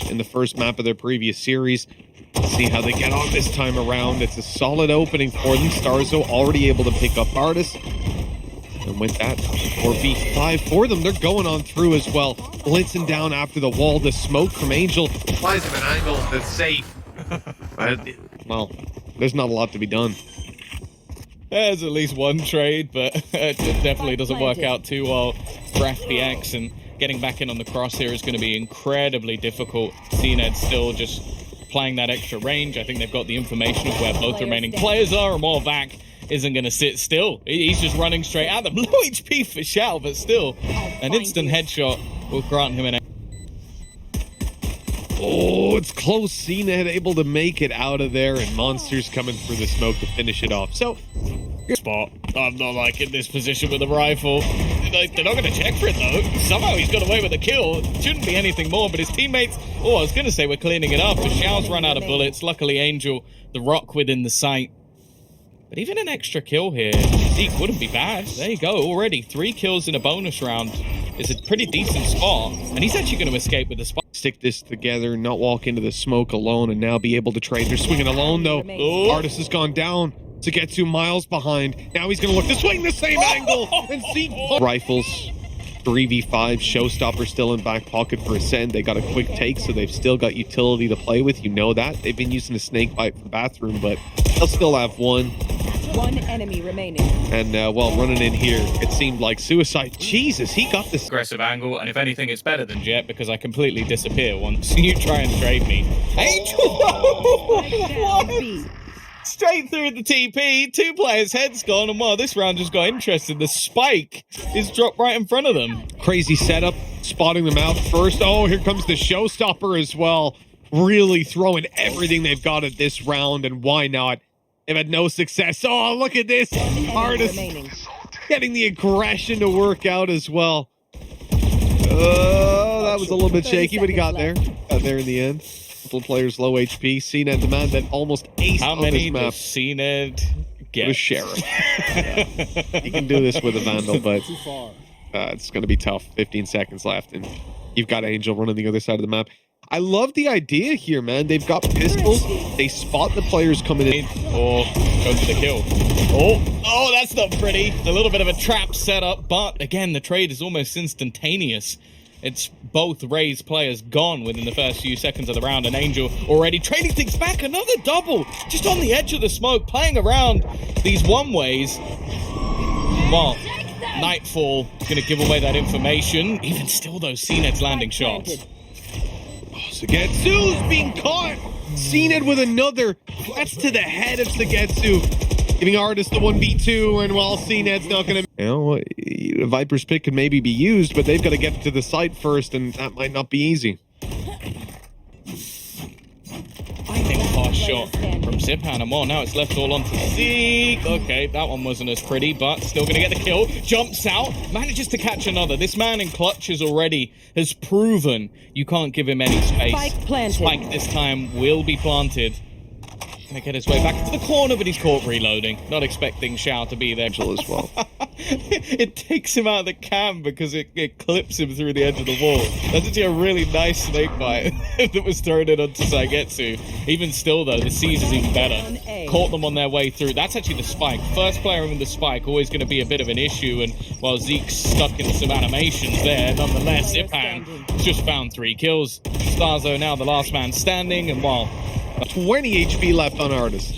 in the first map of their previous series. Let's see how they get on this time around. It's a solid opening for them. Starzo already able to pick up Artist. And with that, 4v5 for them, they're going on through as well. Blitzing down after the wall. The smoke from Angel flies him an angle that's safe. Well, there's not a lot to be done. There's at least one trade, but it definitely doesn't work out too well for FPX, and getting back in on the cross here is going to be incredibly difficult. CNED still just playing that extra range. I think they've got the information of where both remaining players are, and Morvac isn't going to sit still. He's just running straight at them. Low HP for Shao, but still, an instant headshot will grant him an... Oh, it's close. CNED able to make it out of there, and Monsters coming through the smoke to finish it off. So, spot. I'm not liking this position with the rifle. They're not going to check for it, though. Somehow he's got away with a kill. Shouldn't be anything more, but his teammates... Oh, I was going to say we're cleaning it up, but Shao's run out of bullets. Luckily, Angel, the rock within the sight. But even an extra kill here, Zeke wouldn't be bad. There you go, already 3 kills in a bonus round. It's a pretty decent spot, and he's actually going to escape with the spot. Stick this together, not walk into the smoke alone, and now be able to trade. They're swinging alone, though. Oh. Artist has gone down to get 2 miles behind. Now he's going to look to swing the same angle, and Zeke... Rifles, 3v5, Showstopper still in back pocket for Acend. They got a quick take, so they've still got utility to play with. You know that. They've been using a snake bite for bathroom, but they'll still have one. 1 enemy remaining. And, well, running in here, it seemed like suicide. Jesus, he got this aggressive angle, and if anything, it's better than Jet, because I completely disappear once you try and trade me. Angel! What? Straight through the TP, 2 players' heads gone, and well, this round just got interesting. The spike is dropped right in front of them. Crazy setup, spotting them out first. Oh, here comes the Showstopper as well. Really throwing everything they've got at this round, and why not? They've had no success. Oh, look at this. Artist getting the aggression to work out as well. Oh, that was a little bit shaky, but he got there. Got there in the end. Couple players low HP. CNED demand that almost ace How on many this map. does CNED get? With Sheriff. Yeah. He can do this with a Vandal, but it's going to be tough. 15 seconds left, and you've got Angel running the other side of the map. I love the idea here, man. They've got pistols. They spot the players coming in. Or go for the kill. Oh, that's not pretty. A little bit of a trap setup, but again, the trade is almost instantaneous. It's both Rays players gone within the first few seconds of the round, and Angel already trading things back. Another double, just on the edge of the smoke, playing around these one-ways. Well, Nightfall is going to give away that information. Even still, though, CNED's landing shots. Sagetsu's being caught. CNED with another. That's to the head of Sagetsu. Giving Artist the 1v2, and while CNED's not going to... You know, Viper's pick could maybe be used, but they've got to get to the site first, and that might not be easy. I think fast shot from Zipan, and well, now it's left all on to Zeke. Okay, that one wasn't as pretty, but still going to get the kill. Jumps out, manages to catch another. This man in clutches already has proven you can't give him any space. Spike this time will be planted. Going to get his way back into the corner, but he's caught reloading. Not expecting Shao to be there. As well. It takes him out of the cam because it clips him through the edge of the wall. That's actually a really nice snake bite that was thrown in onto Sagetsu. Even still, though, the siege is even better. Caught them on their way through. That's actually the spike. First player in the spike, always going to be a bit of an issue. And while Zeke's stuck in some animations there, nonetheless, Zipan just found 3 kills. Starzo now the last man standing, and while 20 HP left on Artist.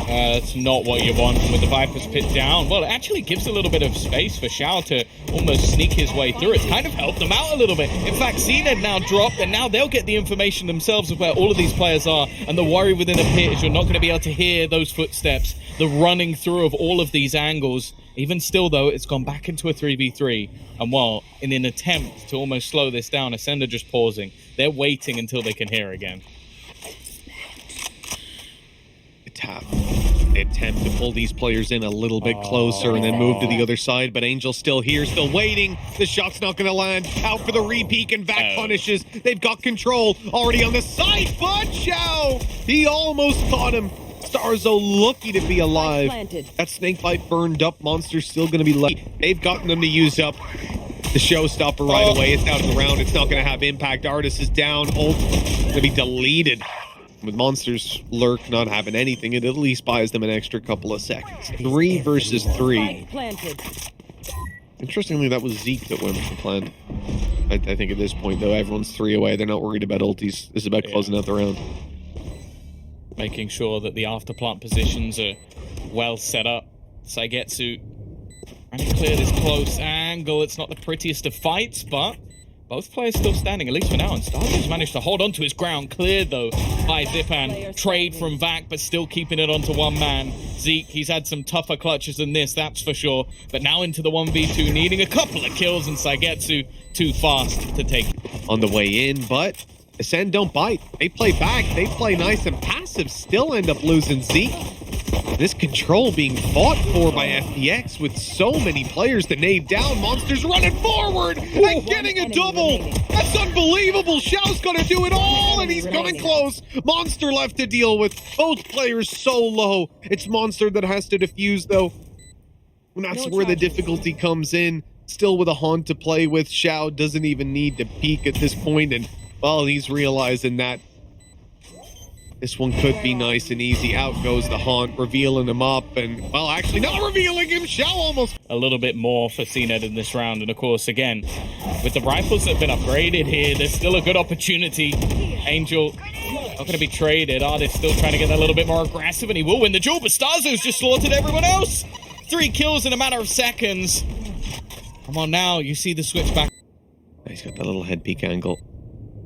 That's not what you want with the Viper's pit down. Well, it actually gives a little bit of space for Shao to almost sneak his way through. It's kind of helped them out a little bit. In fact, CNED now dropped, and now they'll get the information themselves of where all of these players are. And the worry within a pit is you're not going to be able to hear those footsteps, the running through of all of these angles. Even still, though, it's gone back into a 3v3. And well, in an attempt to almost slow this down, Acend are just pausing. They're waiting until they can hear again. They attempt to pull these players in a little bit closer and then move to the other side, but Angel's still here, still waiting. The shot's not going to land. Out for the repeat, and Vac punishes. They've got control already on the side, but Shao, he almost caught him. Starzo lucky to be alive. That snake bite burned up. Monster's still going to be lucky. They've gotten them to use up The showstopper right away. It's out of the round. It's not going to have impact. Artist is down. Ult going to be deleted. With Monsters Lurk not having anything, it at least buys them an extra couple of seconds. 3 versus 3. Interestingly, that was Zeke that went for plan. I think at this point, though, everyone's 3 away. They're not worried about ultis. This is about closing out the round. Making sure that the afterplant positions are well set up. Saigetsu trying to clear this close angle. It's not the prettiest of fights, but both players still standing, at least for now. And Starzo's managed to hold on to his ground. Cleared, though, by Zipan. Trade from Vac, but still keeping it onto one man. Zeke, he's had some tougher clutches than this, that's for sure. But now into the 1v2, needing a couple of kills, and Saigetsu too fast to take. On the way in, but Acend don't bite. They play back. They play nice and passive. Still end up losing Zeke. This control being fought for by FPX with so many players to nade down. Monsters running forward and getting a double. That's unbelievable. Xiao's gonna do it all, and he's coming close. Monster left to deal with. Both players so low. It's Monster that has to defuse, though. And that's where the difficulty comes in. Still with a Haunt to play with. Xiao doesn't even need to peek at this point, and well, he's realizing that this one could be nice and easy. Out goes the Haunt, revealing him up, and, well, actually not revealing him. Xiao almost... A little bit more for CNED in this round, and of course, again, with the rifles that have been upgraded here, there's still a good opportunity. Angel not going to be traded. Artist still trying to get a little bit more aggressive, and he will win the duel, but Starzo's just slaughtered everyone else. 3 kills in a matter of seconds. Come on now, you see the switch back. He's got that little head peek angle.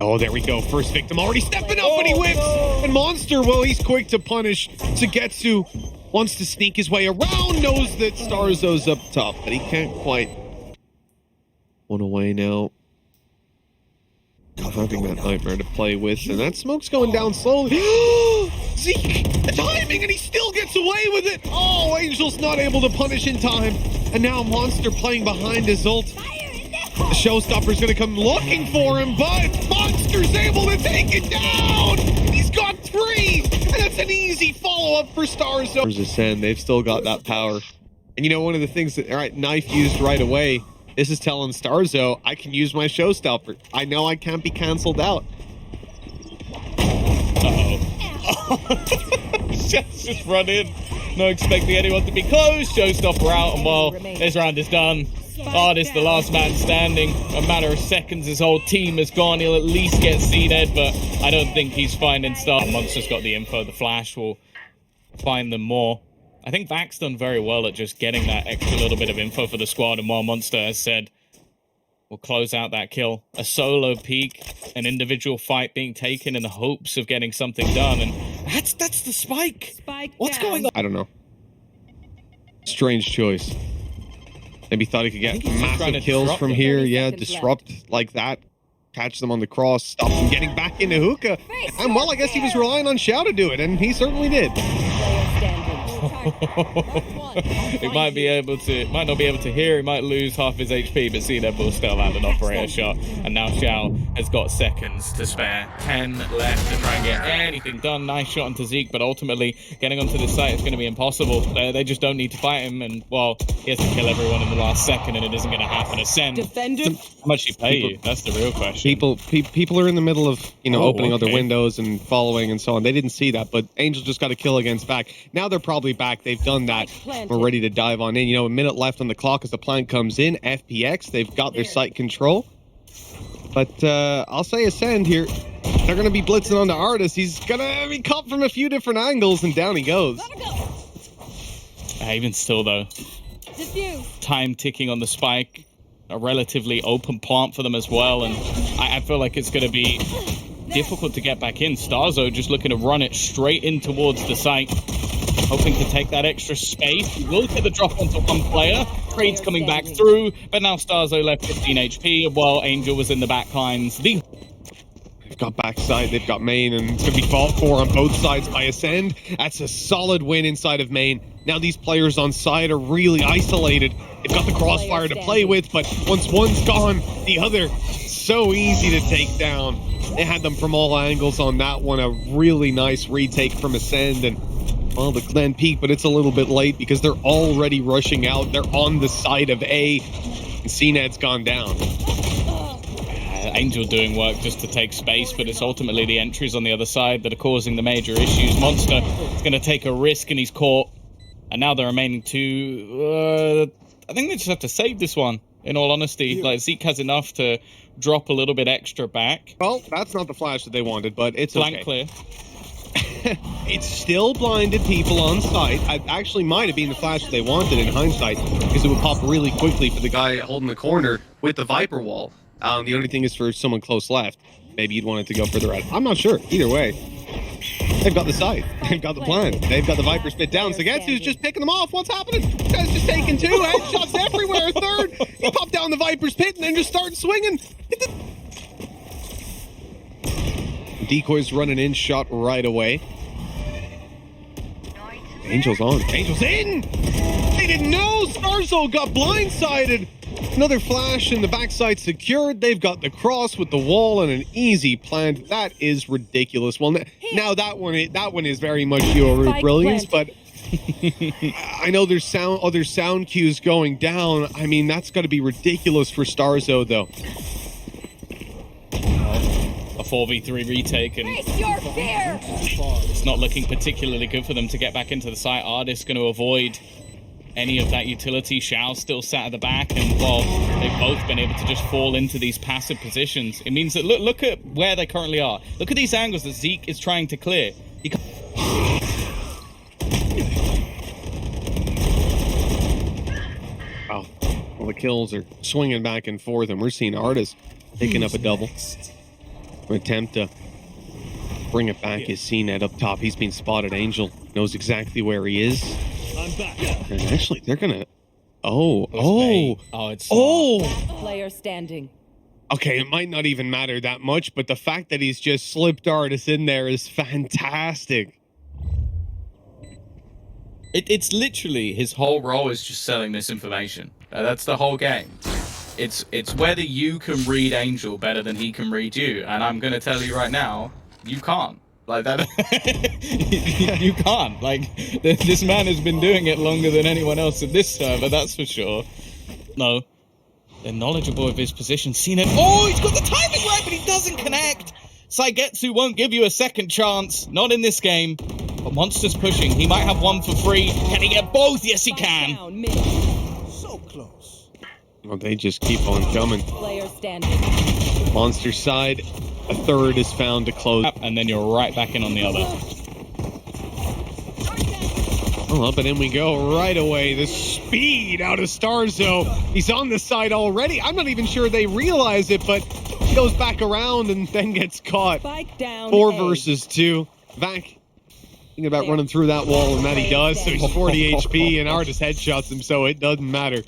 Oh, there we go. First victim already stepping up, and he whips. And Monster, well, he's quick to punish. Sugetsu wants to sneak his way around, knows that Starzo's up top, but he can't quite. One away now. Having that nightmare to play with, and that smoke's going down slowly. Zeke, the timing, and he still gets away with it. Oh, Angel's not able to punish in time. And now Monster playing behind his ult. The showstopper's gonna come looking for him, but Monster's able to take it down! He's got 3! And that's an easy follow-up for Starzo. There's Acend, they've still got that power. And you know, one of the things that, all right, Knife used right away, this is telling Starzo, I can use my showstopper. I know I can't be canceled out. Just run in, not expecting anyone to be close. Showstopper out, and well, this round is done. Artist, the last man standing. A matter of seconds, his whole team has gone. He'll at least get CNED, but I don't think he's finding stuff. Monster's got the info. The Flash will find them more. I think Vac's done very well at just getting that extra little bit of info for the squad, and while Monster has said we'll close out that kill. A solo peek, an individual fight being taken in the hopes of getting something done, and that's the spike. What's going on? I don't know. Strange choice. Maybe thought he could get massive kills from here. Yeah, disrupt like that. Catch them on the cross. Stop them getting back into hookah. And, well, I guess he was relying on Xiao to do it, and he certainly did. He might not be able to hear. He might lose half his HP, but CNED will still land an operator shot. And now Xiao has got seconds to spare. 10 left to try and get anything done. Nice shot onto Zeke, but ultimately getting onto this site is going to be impossible. They just don't need to fight him, and, well, he has to kill everyone in the last second, and it isn't going to happen. Acend. How much he pay you? That's the real question. People are in the middle of, you know, opening other windows and following and so on. They didn't see that, but Angel just got a kill against Vac. Now they're probably back. They've done that. We're ready to dive on in. You know, a minute left on the clock as the plant comes in. FPX, they've got their site control. But I'll say Acend here. They're going to be blitzing onto Artist. He's going to be caught from a few different angles, and down he goes. Even still, though, time ticking on the spike. A relatively open plant for them as well, and I feel like it's going to be difficult to get back in. Starzo just looking to run it straight in towards the site, hoping to take that extra space. He will get the drop onto one player. Trade's coming back through, but now Starzo left 15 HP, while Angel was in the back lines. They've got backside, they've got main, and it's going to be fought for on both sides by Acend. That's a solid win inside of main. Now these players on side are really isolated. They've got the crossfire to play with, but once one's gone, the other, so easy to take down. They had them from all angles on that one. A really nice retake from Acend, and, well, the Glen peak, but it's a little bit late because they're already rushing out. They're on the side of A. And CNED's gone down. Angel doing work just to take space, but it's ultimately the entries on the other side that are causing the major issues. Monster is going to take a risk, and he's caught. And now the remaining two, I think they just have to save this one, in all honesty. Like, Zeke has enough to drop a little bit extra back. Well, that's not the flash that they wanted, but it's Blank okay. clear. It's still blinded people on site. It actually might have been the flash that they wanted in hindsight, because it would pop really quickly for the guy holding the corner with the Viper wall. The only thing is for someone close left. Maybe you'd want it to go further out. I'm not sure. Either way, they've got the site. They've got the plan. They've got the Viper spit down. Sagetsu's just picking them off. What's happening? This guy's just taking two. Headshots everywhere. Third. He popped down the Viper's pit and then just started swinging. Decoy's running in, shot right away. Angel's on. Angel's in! They didn't know! Starzo got blindsided! Another flash and the backside secured. They've got the cross with the wall and an easy plant. That is ridiculous. Well, now that one is very much Yoru brilliance, but I know there's other sound cues going down. I mean, that's got to be ridiculous for Starzo, though. A 4v3 retake, and Face your fear! it's not looking particularly good for them to get back into the site. Artist going to avoid any of that utility. Xiao's still sat at the back, and well, they've both been able to just fall into these passive positions. It means that look at where they currently are. Look at these angles that Zeke is trying to clear. Wow. Well, the kills are swinging back and forth, and we're seeing Artist picking up a double. Attempt to bring it back is CNED up top. He's been spotted. Angel knows exactly where he is. I'm back. And actually, they're gonna. It's Player standing. Okay, it might not even matter that much, but the fact that he's just slipped Artist in there is fantastic. It's literally his whole role is just selling this information. That's the whole game. It's whether you can read Angel better than he can read you, and I'm gonna tell you right now, you can't. Like that, you can't. Like this man has been doing it longer than anyone else in this server, that's for sure. No, they're knowledgeable of his position. Seen it. Oh, he's got the timing right, but he doesn't connect. Saigetsu won't give you a second chance, not in this game. But Monster's pushing. He might have one for free. Can he get both? Yes, he can. Down, mid. So close. Well, they just keep on coming. Player standing. Monster side, a third is found to close. And then you're right back in on the other. Well, up and in we go right away. The speed out of Starzo. He's on the side already. I'm not even sure they realize it, but he goes back around and then gets caught. Spike down. 4 A. versus 2. Vac thinking about running through that wall, and that he does. So he's 40 HP, and Artist headshots him, so it doesn't matter.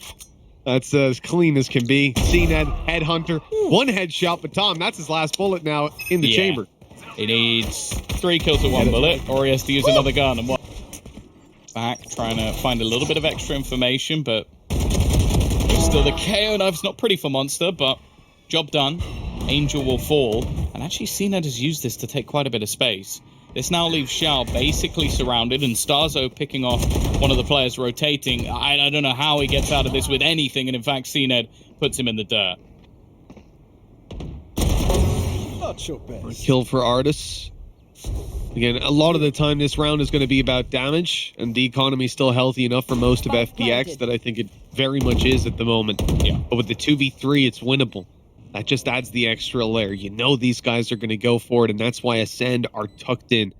That's as clean as can be. CNED, Headhunter, 1 headshot, but Tom, that's his last bullet now in the chamber. He needs 3 kills with 1 bullet, or he has to use another gun. And back, trying to find a little bit of extra information, but still the KO knife's not pretty for Monster, but job done. Angel will fall, and actually CNED has used this to take quite a bit of space. This now leaves Xiao basically surrounded, and Starzo picking off one of the players rotating. I don't know how he gets out of this with anything, and in fact CNED puts him in the dirt. Not your best. Kill for Artist. Again, a lot of the time this round is going to be about damage, and the economy's still healthy enough for most of FPX that I think it very much is at the moment. Yeah. But with the 2v3, it's winnable. That just adds the extra layer. You know these guys are going to go for it, and that's why Acend are tucked in.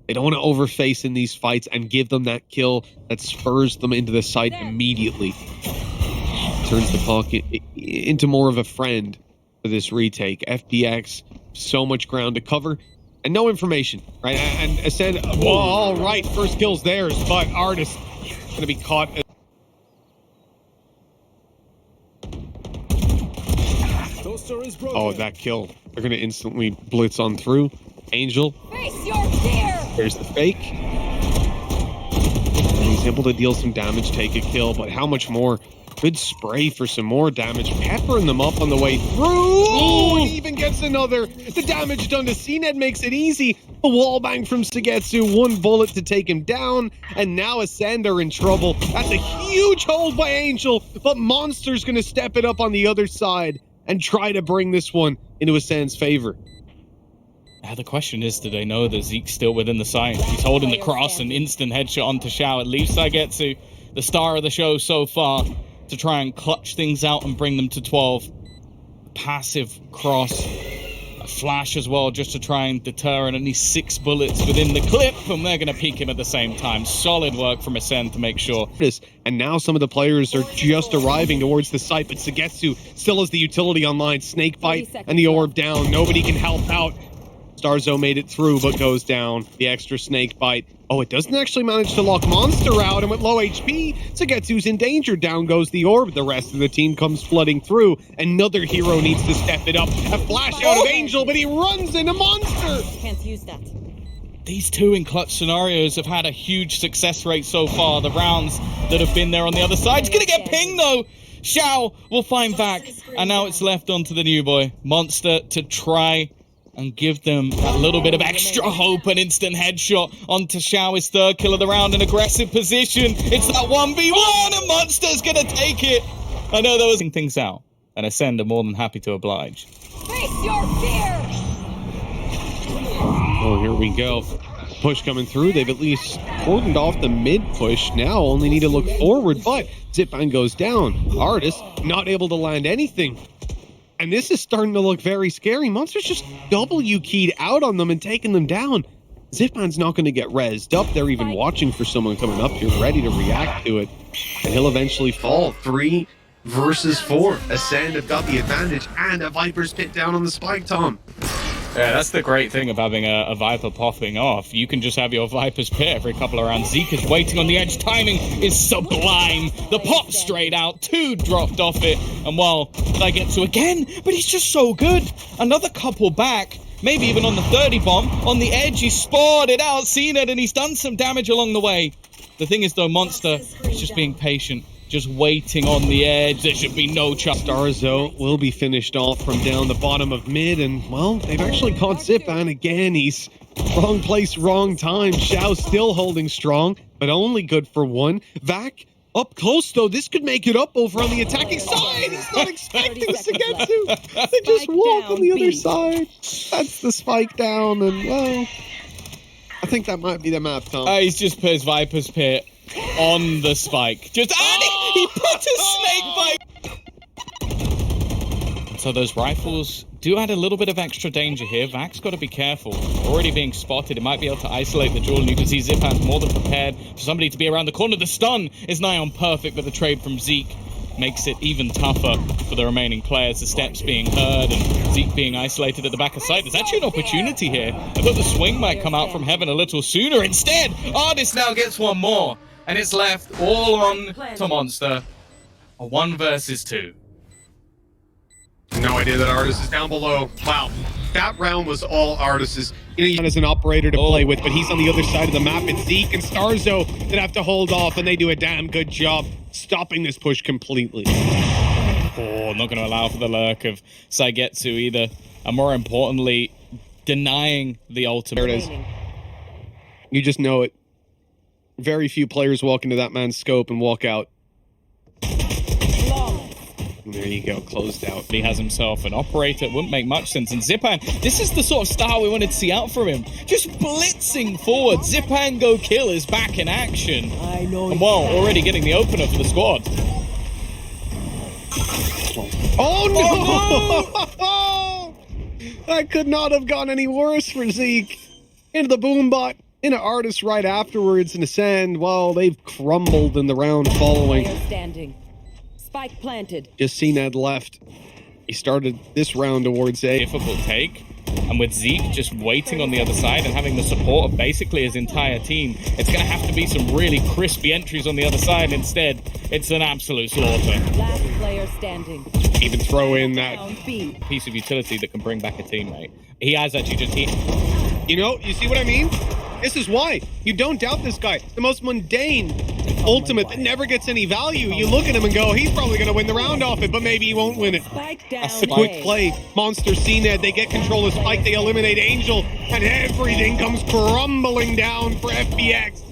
They don't want to overface in these fights and give them that kill that spurs them into the site immediately. Turns the pocket into more of a friend for this retake. FPX, so much ground to cover, and no information, right? And Acend, well, all right, first kill's theirs, but Artist going to be caught. Oh, that kill. They're going to instantly blitz on through. Angel. Face your fear! There's the fake. And he's able to deal some damage, take a kill, but how much more Good spray for some more damage, peppering them up on the way through. Oh, and he even gets another. The damage done to CNED makes it easy. A wallbang from Sugetsu, one bullet to take him down, and now Acend are in trouble. That's a huge hold by Angel, but Monster's gonna step it up on the other side and try to bring this one into Ascend's favor. The question is, do they know that Zeke's still within the sight? He's holding the cross, an instant headshot onto Shao. It leaves Saigetsu, the star of the show so far, to try and clutch things out and bring them to 12. Passive cross, a flash as well, just to try and deter, and only 6 bullets within the clip, and they're going to peek him at the same time. Solid work from Acend to make sure. And now some of the players are just arriving towards the site, but Sugetsu still has the utility online. Snakebite and the orb down. Nobody can help out. Starzo made it through, but goes down. The extra snake bite. Oh, it doesn't actually manage to lock Monster out, and with low HP, Sugetsu's in danger. Down goes the orb. The rest of the team comes flooding through. Another hero needs to step it up. A flash out of Angel, but he runs into Monster. Can't use that. These two in clutch scenarios have had a huge success rate so far. The rounds that have been there on the other side. It's going to get pinged, though. Shao will find back, and now it's left onto the new boy. Monster to try and give them a little bit of extra hope. An instant headshot onto Shao, his third kill of the round, an aggressive position. It's that 1v1, and Monster's gonna take it. I know there was things out, and Acend are more than happy to oblige. Face your fear! Oh, here we go. Push coming through. They've at least cordoned off the mid push. Now only need to look forward, but Zipman goes down. Artist not able to land anything. And this is starting to look very scary. Monster's just W-keyed out on them and taking them down. Zipman's not going to get rezzed up. They're even watching for someone coming up here ready to react to it. And he'll eventually fall. 3 versus 4. Acend have got the advantage and a Viper's pit down on the spike, Tom. Yeah, that's the great thing of having a Viper popping off. You can just have your Viper's pit every couple of rounds. Zeke is waiting on the edge. Timing is sublime. The pop straight out. 2 dropped off it. And while I get to again, but he's just so good. Another couple back. Maybe even on the 30 bomb. On the edge, he spawed it out, seen it, and he's done some damage along the way. The thing is, though, Monster is just being patient. Just waiting on the edge. There should be no chance. Starzo will be finished off from down the bottom of mid, and, well, they've actually caught Zipan again. He's wrong place, wrong time. Shao still holding strong, but only good for 1. Vac up close, though. This could make it up over on the attacking side. He's not expecting Sugetsu. They just walk on the other side. That's the spike down, and, well, I think that might be the map, Tom. He's just put his Viper's pit on the spike. Just he put a snake bite. So those rifles do add a little bit of extra danger here. Vac's got to be careful. Already being spotted. It might be able to isolate the duel, and you can see Zipan's more than prepared for somebody to be around the corner. The stun is nigh on perfect, but the trade from Zeke makes it even tougher for the remaining players. The steps being heard and Zeke being isolated at the back of sight. There's actually an opportunity here. I thought the swing might come out from heaven a little sooner. Instead, Artist now gets one more. And it's left all on to Monster. A 1 versus 2. No idea that Artist is down below. Wow. That round was all Artist's. You know, as an operator to play with, but he's on the other side of the map. It's Zeke and Starzo that have to hold off, and they do a damn good job stopping this push completely. Oh, not going to allow for the lurk of Saigetsu either. And more importantly, denying the ultimate. There it is. You just know it. Very few players walk into that man's scope and walk out. And there you go, closed out. He has himself an operator. It wouldn't make much sense. And Zipan, this is the sort of style we wanted to see out from him. Just blitzing forward. Zipan go kill is back in action. I know. And well, already getting the opener for the squad. Oh no! That could not have gone any worse for Zeke. Into the boombot. Into Artist right afterwards, and Acend, well, they've crumbled in the round following. Player standing. Spike planted. Just CNED left. He started this round towards A. Difficult take. And with Zeke just waiting on the other side and having the support of basically his entire team, it's going to have to be some really crispy entries on the other side. Instead, it's an absolute slaughter. Last player standing. Even throw in that Down B. Piece of utility that can bring back a teammate. He has actually just... You know, you see what I mean? This is why. You don't doubt this guy. The most mundane ultimate that never gets any value. You look at him and go, he's probably going to win the round off it, but maybe he won't win it. Spike down. It's a quick play. Monster CNED, they get control of Spike, they eliminate Angel, and everything comes crumbling down for FBX.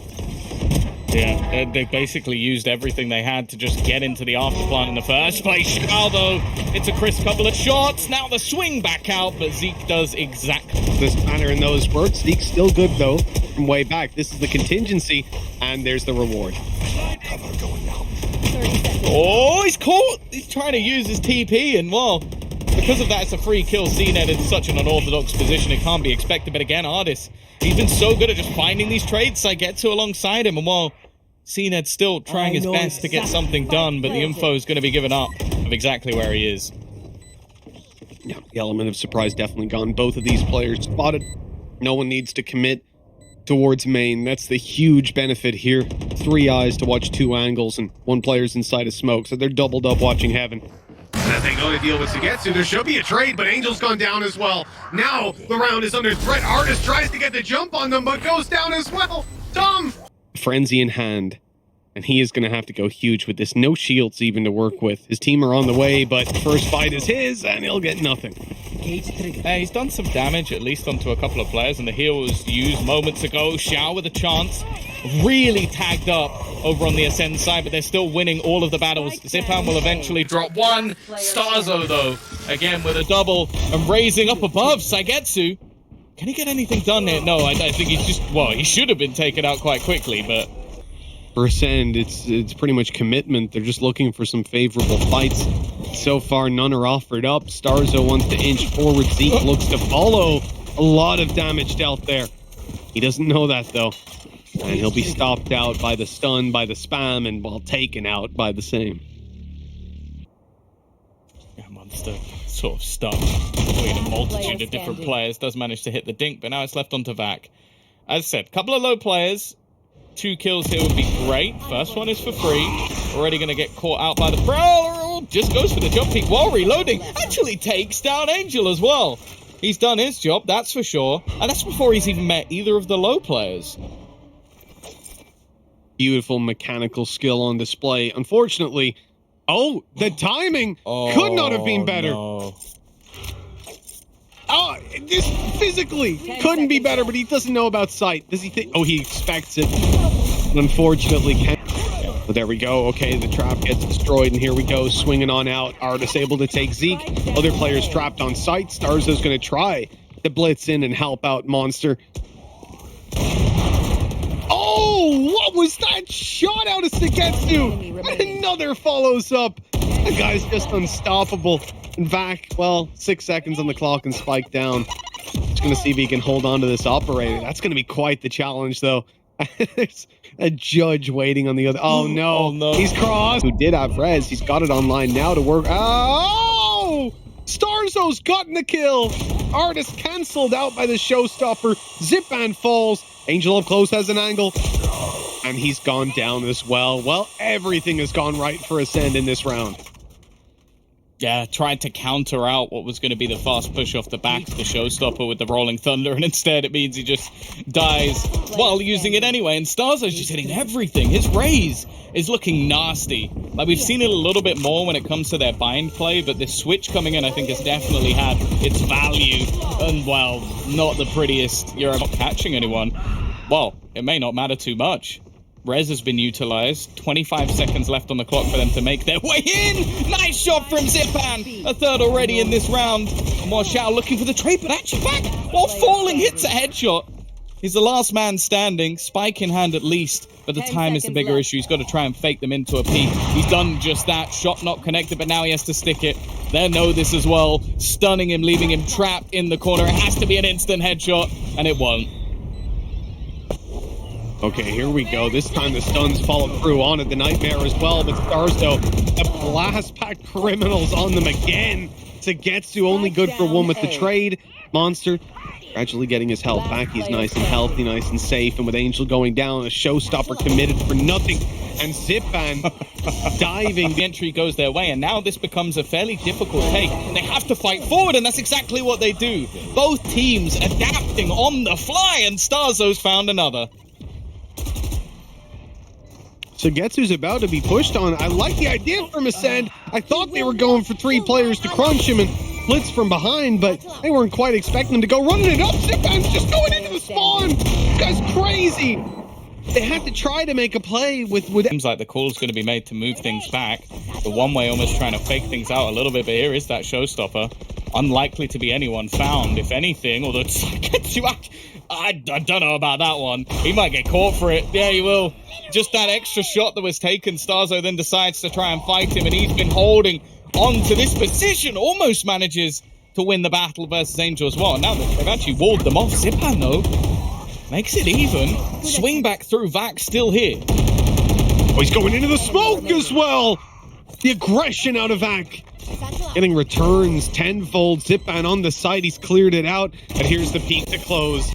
Yeah, they basically used everything they had to just get into the afterplan in the first place. Shao, though, it's a crisp couple of shots. Now the swing back out, but Zeke does exactly. This banner in those works. Zeke's still good, though, from way back. This is the contingency, and there's the reward. Oh, he's caught. He's trying to use his TP, and well, because of that, it's a free kill. CNED in such an unorthodox position, it can't be expected. But again, Ardis, he's been so good at just finding these trades. I get to alongside him, and well, CNED's still trying his best to get something done, but the info is going to be given up of exactly where he is. Yeah, the element of surprise definitely gone. Both of these players spotted. No one needs to commit towards main. That's the huge benefit here. 3 eyes to watch 2 angles, and 1 player's inside of smoke, so they're doubled up watching heaven. As they go to deal with Sugetsu, there should be a trade, but Angel's gone down as well. Now the round is under threat. Artist tries to get the jump on them, but goes down as well. Dumb! Frenzy in hand, and he is going to have to go huge with this. No shields even to work with. His team are on the way, but first fight is his, and he'll get nothing. He's done some damage, at least onto a couple of players, and the heal was used moments ago. Shao with a chance. Really tagged up over on the Acend side, but they're still winning all of the battles. Zipan will eventually drop 1. Starzo, though, again with a double, and raising up above. Saigetsu, can he get anything done here? No, I think he's just, well, he should have been taken out quite quickly, but... For Acend, it's pretty much commitment. They're just looking for some favorable fights. So far, none are offered up. Starzo wants to inch forward. Zeke looks to follow. A lot of damage dealt there. He doesn't know that, though. And he'll be stopped out by the stun, by the spam, and, well, taken out by the same. Yeah, Monster sort of stuck between a multitude of different players. Does manage to hit the dink, but now it's left onto Vac. As I said, couple of low players. 2 kills here would be great. First one is for free. Already going to get caught out by the Prowler. Just goes for the jump peek while reloading. Actually takes down Angel as well. He's done his job, that's for sure. And that's before he's even met either of the low players. Beautiful mechanical skill on display. Unfortunately, the timing could not have been better. No. Oh, this physically couldn't be better, but he doesn't know about sight. Does he think? Oh, he expects it. Unfortunately, can't. But there we go. Okay, the trap gets destroyed, and here we go. Swinging on out. Artis able to take Zeke. Other players trapped on sight. Starzo's going to try to blitz in and help out Monster. Oh, what was that shot out of Sugetsu? Another follows up. The guy's just unstoppable. And Vac, well, 6 seconds on the clock and Spike down. Just going to see if he can hold on to this operator. That's going to be quite the challenge, though. There's a judge waiting on the other. Oh, no. Oh, no. He's crossed. Who did have res. He's got it online now to work. Oh! Starzo's gotten the kill. Artist canceled out by the showstopper. Zipan falls. Angel up close has an angle. And he's gone down as well. Well, everything has gone right for Acend in this round. Yeah, tried to counter out what was going to be the fast push off the back of the showstopper with the Rolling Thunder, and instead it means he just dies while using it anyway. And Starzo's just hitting everything. His raise is looking nasty. Like, we've seen it a little bit more when it comes to their bind play, but this switch coming in, I think, has definitely had its value. And, well, not the prettiest. You're not catching anyone. Well, it may not matter too much. Res has been utilized. 25 seconds left on the clock for them to make their way in. Nice shot from Zipan. A third already in this round. And while Shao looking for the trade, but actually back while falling hits a headshot. He's the last man standing. Spike in hand at least. But the time is the bigger issue. He's got to try and fake them into a peek. He's done just that. Shot not connected, but now he has to stick it. They know this as well. Stunning him, leaving him trapped in the corner. It has to be an instant headshot, and it won't. Okay, here we go. This time the stuns follow through on it. The Nightmare as well, but Starzo, the blast pack criminals on them again. Sugetsu only good for 1 with the trade. Monster gradually getting his health back. He's nice and healthy, nice and safe. And with Angel going down, a showstopper committed for nothing. And Zipan diving. The entry goes their way, and now this becomes a fairly difficult take. They have to fight forward, and that's exactly what they do. Both teams adapting on the fly, and Starzo's found another. So Getsu's about to be pushed on. I like the idea from Acend. I thought they were going for 3 players to crunch him and blitz from behind, but they weren't quite expecting him to go running it up. Zipan's just going into the spawn. This guy's crazy. They had to try to make a play with... Seems like the call's going to be made to move things back. The one way almost trying to fake things out a little bit, but here is that showstopper. Unlikely to be anyone found, if anything, although I don't know about that one. He might get caught for it. Yeah, he will. Just that extra shot that was taken, Starzo then decides to try and fight him, and he's been holding on to this position, almost manages to win the battle versus Angel as well. Now that they've actually walled them off, Zipan, though, makes it even. Swing back through, Vac still here. Oh, he's going into the smoke as well. The aggression out of Vac. Getting returns tenfold. Zipan on the side, he's cleared it out. And here's the peak to close.